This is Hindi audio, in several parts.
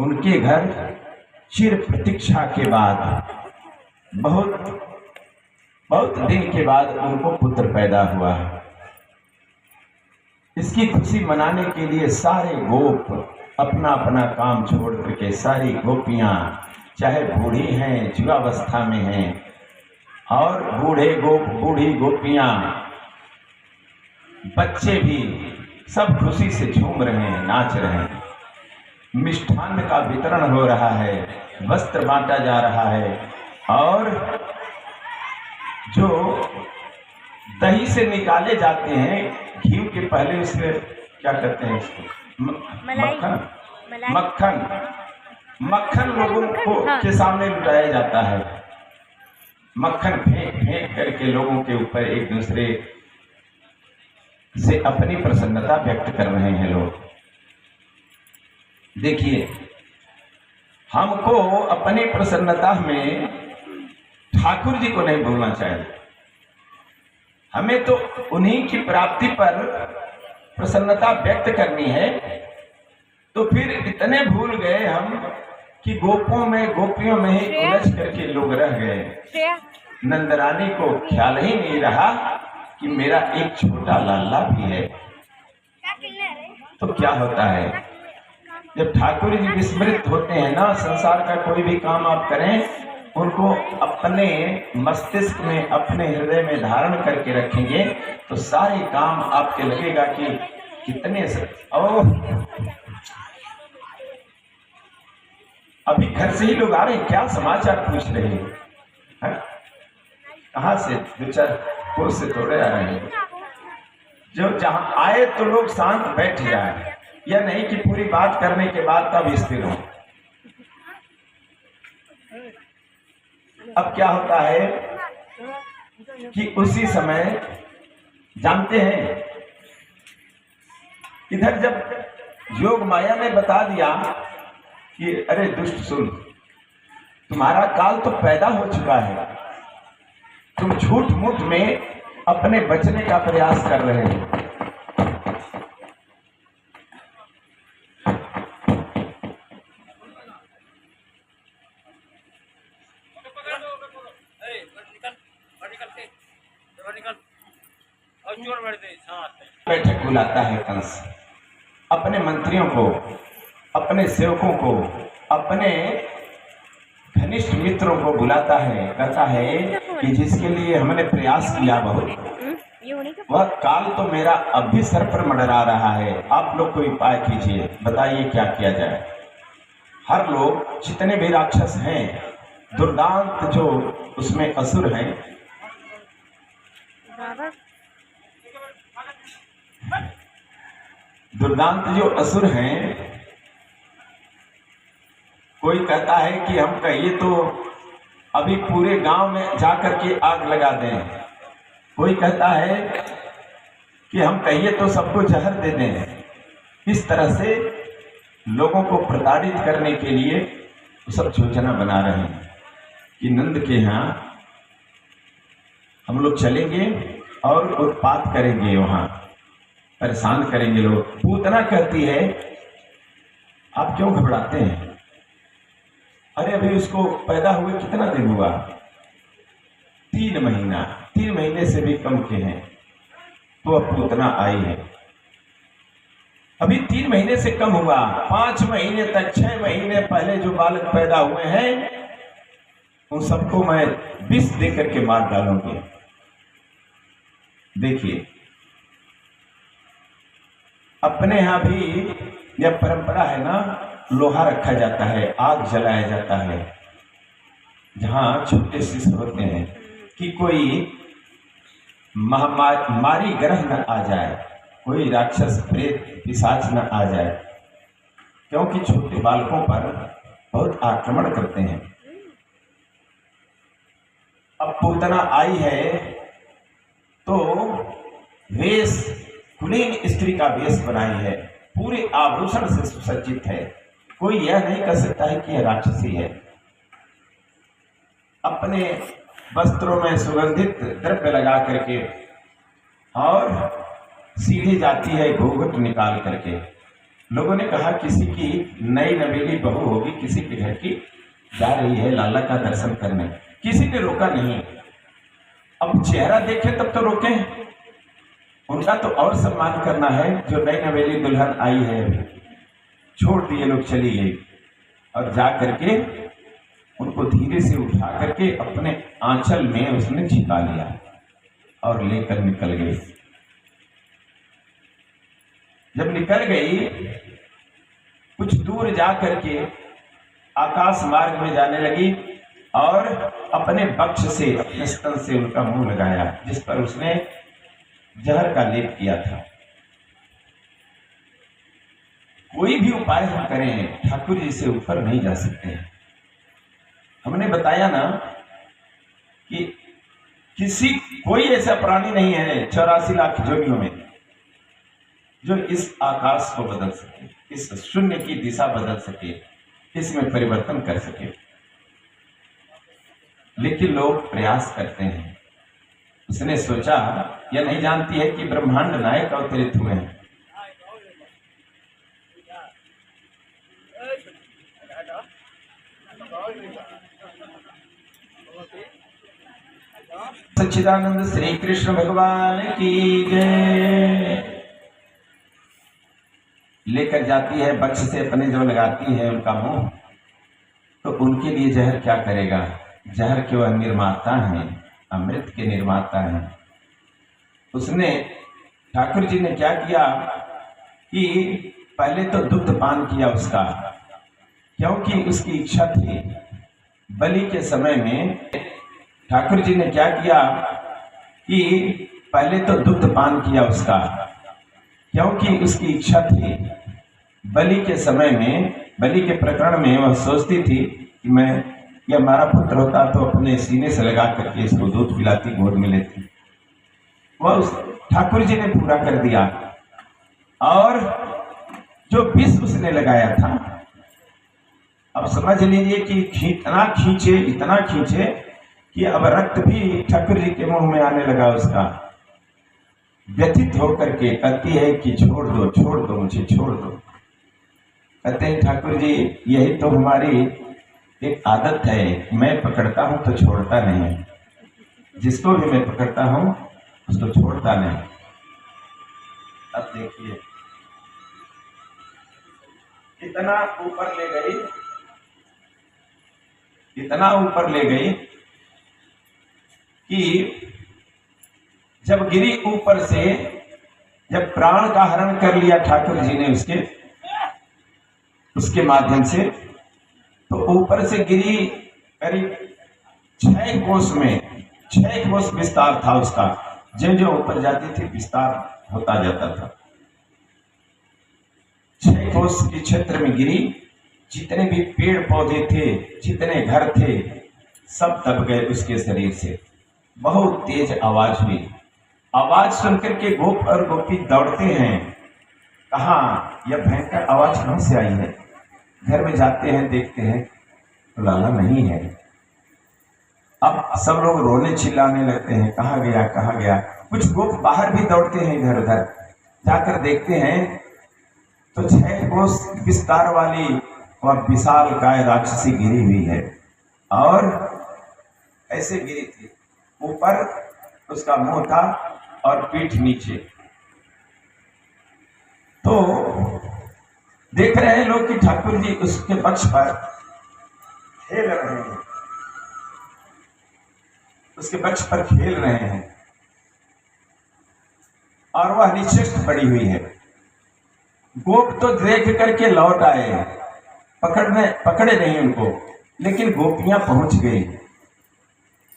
उनके घर चिर प्रतीक्षा के बाद बहुत बहुत दिन के बाद उनको पुत्र पैदा हुआ। इसकी खुशी मनाने के लिए सारे गोप अपना अपना काम छोड़ करके, सारी गोपियां चाहे बूढ़ी हैं, युवावस्था में हैं, और बूढ़े गोप, बूढ़ी गोपियां, बच्चे भी सब खुशी से झूम रहे हैं, नाच रहे हैं। मिष्ठान्न का वितरण हो रहा है, वस्त्र बांटा जा रहा है, और जो दही से निकाले जाते हैं घी के पहले, उसमें क्या कहते हैं इसको, मक्खन लोगों को के सामने लुटाया जाता है। मक्खन फेंक फेंक करके लोगों के ऊपर एक दूसरे से अपनी प्रसन्नता व्यक्त कर रहे हैं लोग। देखिए, हमको अपनी प्रसन्नता में ठाकुर जी को नहीं भूलना चाहिए। हमें तो उन्हीं की प्राप्ति पर प्रसन्नता व्यक्त करनी है। तो फिर इतने भूल गए हम कि गोपों में, गोपियों में ही उलझ करके लोग रह गए। नंदरानी को ख्याल ही नहीं रहा कि मेरा एक छोटा लाला भी है। तो क्या होता है, जब ठाकुर जी विस्मृत होते हैं ना, संसार का कोई भी काम आप करें, उनको अपने मस्तिष्क में, अपने हृदय में धारण करके रखेंगे तो सारे काम आपके लगेगा कि कितने अभी घर से ही लोग आ रहे हैं, क्या समाचार पूछ रहे हैं, कहाँ से, दो चार पुरुष से थोड़े आ रहे हैं। जो जहां आए तो लोग शांत बैठ जाए, या नहीं कि पूरी बात करने के बाद तब स्थिर हो। अब क्या होता है कि उसी समय जानते हैं, इधर जब योग माया ने बता दिया कि अरे दुष्ट सुन, तुम्हारा काल तो पैदा हो चुका है, तुम झूठ मूठ में अपने बचने का प्रयास कर रहे हो। बैठक बुलाता है कंस, अपने मंत्रियों को, अपने सेवकों को, अपने घनिष्ठ मित्रों को बुलाता है, कहता है कि जिसके लिए हमने प्रयास किया बहुत, वह काल तो मेरा अब भी सर पर मंडरा रहा है। आप लोग कोई उपाय कीजिए, बताइए क्या किया जाए। हर लोग, जितने भी राक्षस हैं, दुर्दांत जो उसमें असुर हैं, दुर्दांत जो असुर हैं, कोई कहता है कि हम कहिए तो अभी पूरे गांव में जाकर के आग लगा दें, कोई कहता है कि हम कहिए तो सबको जहर दे दें। इस तरह से लोगों को प्रताड़ित करने के लिए सब योजना बना रहे हैं कि नंद के यहाँ हम लोग चलेंगे और उत्पात करेंगे, वहां परेशान करेंगे लोग। पूतना कहती है आप क्यों घबराते हैं, अरे अभी उसको पैदा हुए कितना दिन हुआ, 3 महीना, 3 महीने से भी कम के हैं, तो अब पूतना आई है। अभी 3 महीने से कम हुआ, 5 महीने तक, 6 महीने पहले जो बालक पैदा हुए हैं, उन सबको मैं विष दे करके मार डालूंगी। देखिए, अपने यहाँ भी यह परंपरा है ना, लोहा रखा जाता है, आग जलाया जाता है, जहाँ छोटे शिशु होते हैं कि कोई महामारी ग्रह न आ जाए, कोई राक्षस प्रेत पिशाच न आ जाए, क्योंकि छोटे बालकों पर बहुत आक्रमण करते हैं। अब पूतना आई है तो वेश, कुलीन स्त्री का वेश बनाई है, पूरे आभूषण से सुसज्जित है, कोई यह नहीं कर सकता है कि यह राक्षसी है। अपने वस्त्रों में सुगंधित द्रव्य लगा करके और सीढ़ी जाती है घूंघट निकाल करके, लोगों ने कहा किसी की नई नवेली बहू होगी, किसी के घर की, जा रही है लाला का दर्शन करने, किसी ने रोका नहीं। अब चेहरा देखे तब तो रोके, उनका तो और सम्मान करना है। जो नई नवेली दुल्हन आई है अभी, छोड़ दिए लोग, चली गई, और जा करके उनको धीरे से उठा करके अपने आंचल में उसने छिपा लिया और लेकर निकल गई। जब निकल गई, कुछ दूर जा करके आकाश मार्ग में जाने लगी और अपने वक्ष से, अपने स्तन से उनका मुंह लगाया, जिस पर उसने जहर का लेप किया था। कोई भी उपाय हम करें, ठाकुर जी से ऊपर नहीं जा सकते। हमने बताया ना कि कोई ऐसा प्राणी नहीं है 84 लाख जोनियों में जो इस आकाश को बदल सके, इस शून्य की दिशा बदल सके, इसमें परिवर्तन कर सके। लेकिन लोग प्रयास करते हैं। उसने सोचा, यह नहीं जानती है कि ब्रह्मांड नायक अवतरित हुए हैं। सच्चिदानंद श्री कृष्ण भगवान की जय। लेकर जाती है वक्ष से अपने, जो लगाती है उनका मुंह, तो उनके लिए जहर क्या करेगा। जहर के वह निर्माता हैं, अमृत के निर्माता हैं। उसने, ठाकुर जी ने क्या किया कि पहले तो दुग्ध पान किया उसका, क्योंकि उसकी इच्छा थी। बलि के समय में ठाकुर जी ने क्या किया कि पहले तो दुग्ध पान किया उसका, क्योंकि उसकी इच्छा थी। बलि के समय में, बलि के प्रकरण में वह सोचती थी कि मैं, यह हमारा पुत्र होता तो अपने सीने से लगा करके इसको दूध पिलाती, गोद में लेती। वह उस ठाकुर जी ने पूरा कर दिया। और जो विष उसने लगाया था, अब समझ लीजिए कि इतना खींचे, इतना खींचे कि अब रक्त भी ठाकुर जी के मुंह में आने लगा उसका। व्यथित होकर के कहती है कि छोड़ दो, छोड़ दो, मुझे छोड़ दो। कहते हैं ठाकुर जी, यही तो हमारी एक आदत है, मैं पकड़ता हूं तो छोड़ता नहीं, जिसको भी मैं पकड़ता हूं उसको छोड़ता नहीं। अब देखिए इतना ऊपर ले गई, इतना ऊपर ले गई कि जब गिरी ऊपर से, जब प्राण का हरण कर लिया ठाकुर जी ने उसके माध्यम से, तो ऊपर से गिरी करीब 6 कोस में, 6 कोस विस्तार था उसका। जो जो ऊपर जाती थी विस्तार होता जाता था। 6 कोस के क्षेत्र में गिरी। जितने भी पेड़ पौधे थे, जितने घर थे, सब दब गए उसके शरीर से। बहुत तेज आवाज हुई। आवाज सुनकर के गोप और गोपी दौड़ते हैं। कहा यह भयंकर आवाज कहां से आई है। घर में जाते हैं, देखते हैं तो लाला नहीं है। अब सब लोग रोने चिल्लाने लगते हैं, कहाँ गया, कहाँ गया। कुछ गोप बाहर भी दौड़ते हैं इधर उधर। जाकर देखते हैं तो 6 कोस विस्तार वाली और विशाल काय राक्षसी गिरी हुई है। और ऐसे गिरी थी, ऊपर उसका मुंह था और पीठ नीचे। तो देख रहे हैं लोग कि ठाकुर जी उसके पक्ष पर खेल रहे हैं, उसके पक्ष पर खेल रहे हैं, और वह निश्चित पड़ी हुई है। गोप तो देख करके लौट आए, पकड़े नहीं उनको, लेकिन गोपियां पहुंच गई।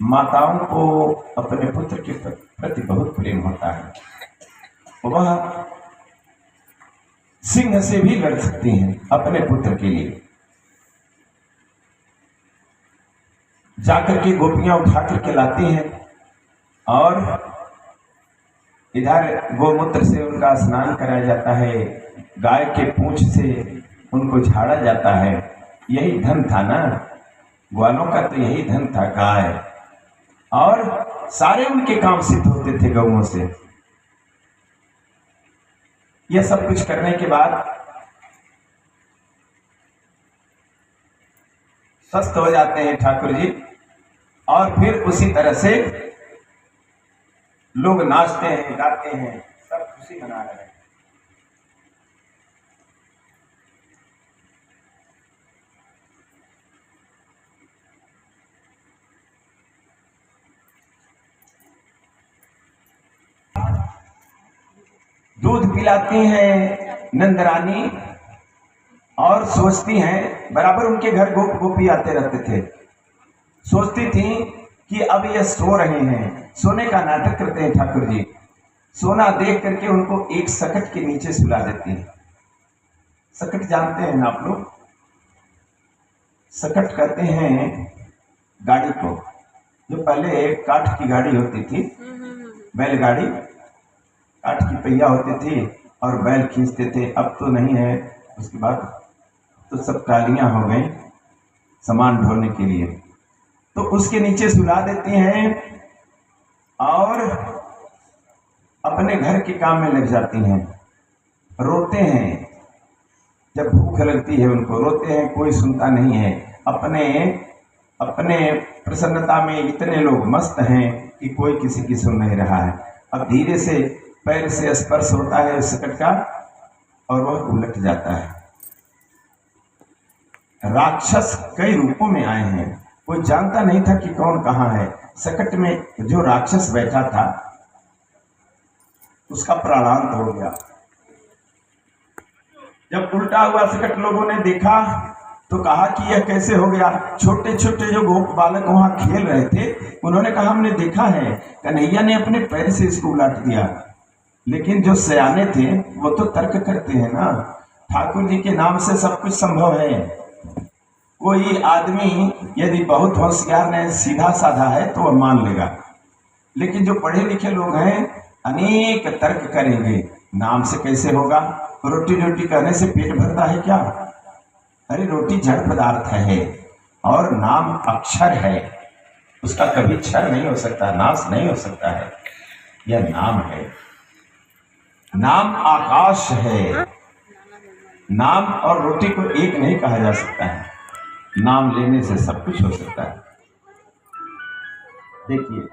माताओं को अपने पुत्र के प्रति बहुत प्रेम होता है। वह सिंह से भी लड़ सकती हैं अपने पुत्र के लिए। जाकर के गोपियां उठा करके लाती हैं और इधर गोमूत्र से उनका स्नान कराया जाता है, गाय के पूंछ से उनको झाड़ा जाता है। यही धन था ना, ग्वालों का तो यही धन था, गाय। और सारे उनके काम सिद्ध होते थे गौओं से। यह सब कुछ करने के बाद स्वस्थ हो जाते हैं ठाकुर जी, और फिर उसी तरह से लोग नाचते हैं, गाते हैं, सब खुशी मना रहे हैं। दूध पिलाती हैं नंदरानी और सोचती हैं, बराबर उनके घर गोप गोपी आते रहते थे, सोचती थी कि अब ये सो रहे हैं, सोने का नाटक करते हैं ठाकुर जी। सोना देख करके उनको एक सकट के नीचे सुला देती हैं। सकट जानते हैं ना आप लोग? सकट कहते हैं गाड़ी को, जो पहले काठ की गाड़ी होती थी, बैलगाड़ी, काठ की पहिया होती थी और बैल खींचते थे। अब तो नहीं है, उसके बाद तो सब टालियां हो गई सामान ढोने के लिए। तो उसके नीचे सुला देती हैं और अपने घर के काम में लग जाती हैं। रोते हैं जब भूख लगती है उनको, रोते हैं, कोई सुनता नहीं है। अपने अपने प्रसन्नता में इतने लोग मस्त हैं कि कोई किसी की सुन नहीं रहा है। अब धीरे से पैर से स्पर्श होता है उस सकट का और वह उलट जाता है। राक्षस कई रूपों में आए हैं, कोई जानता नहीं था कि कौन कहाँ है। सकट में जो राक्षस बैठा था उसका प्राणांत हो गया। जब उल्टा हुआ सकट लोगों ने देखा तो कहा कि यह कैसे हो गया। छोटे छोटे जो गोप बालक वहां खेल रहे थे, उन्होंने कहा हमने देखा है, कन्हैया ने अपने पैर से इसको उलट दिया। लेकिन जो सयाने थे वो तो तर्क करते हैं ना, ठाकुर जी के नाम से सब कुछ संभव है। कोई आदमी यदि बहुत होशियार ने सीधा साधा है तो वह मान लेगा, लेकिन जो पढ़े लिखे लोग हैं अनेक तर्क करेंगे। नाम से कैसे होगा? रोटी रोटी कहने से पेट भरता है क्या? अरे रोटी जड़ पदार्थ है और नाम अक्षर है, उसका कभी क्षय नहीं हो सकता, नाश नहीं हो सकता है। यह नाम है, नाम आकाश है। नाम और रोटी को एक नहीं कहा जा सकता है, नाम लेने से सब कुछ हो सकता है। देखिए